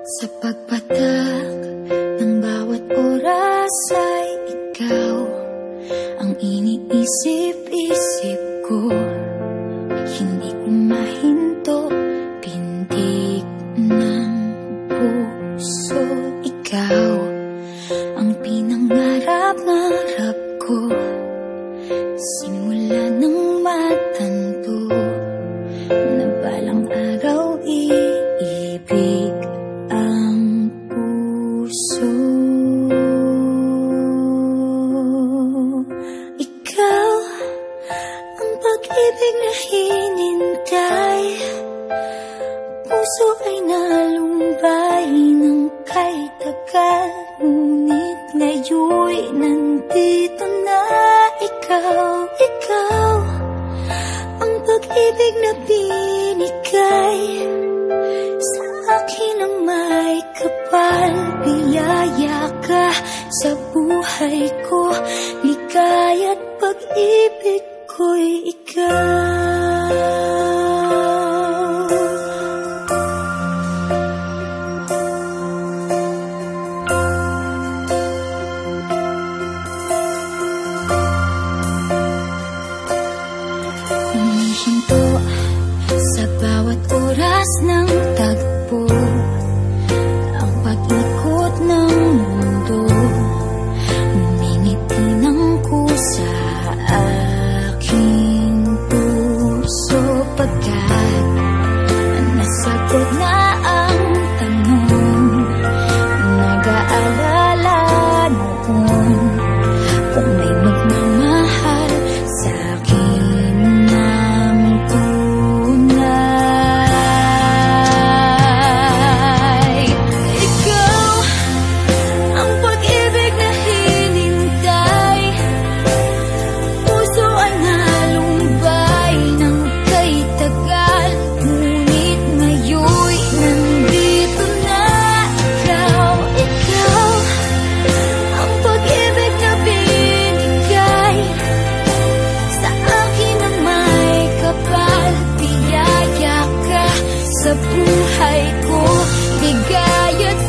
Sa pagpatak ng bawat oras ay ikaw ang iniisip-isip ko. Hindi ko mahinto, pintig ng puso. Ikaw ang pinangarap-ngarap ko, simula ng matanto na balang araw iibig ang puso. Ikaw ang pag-ibig na hinintay, puso ay nalumbay ng kay tagal, ngunit ngayon'y nandito na. Ikaw ang pag-ibig na binigay sa akin ang may kapal. Biyaya ka sa buhay ko, ligaya't pag-ibig ko'y ikaw. Humihinto sa bawat oras ng tagpo, ang pag-ikot ng mundo, ngumingiti ng kusa aking puso. Pagkat nasagot na ang tanong, nag-aalala noon kung may magmamahal sa akin ng tunay. Ikaw ang pag-ibig na hinintay, puso ay nalumbay ng kay tagal, ngunit ngayon'y nandito na. Ikaw ang pag-ibig na binigay sa akin ang may kapal. Biyaya ka sa buhay ko, ligaya't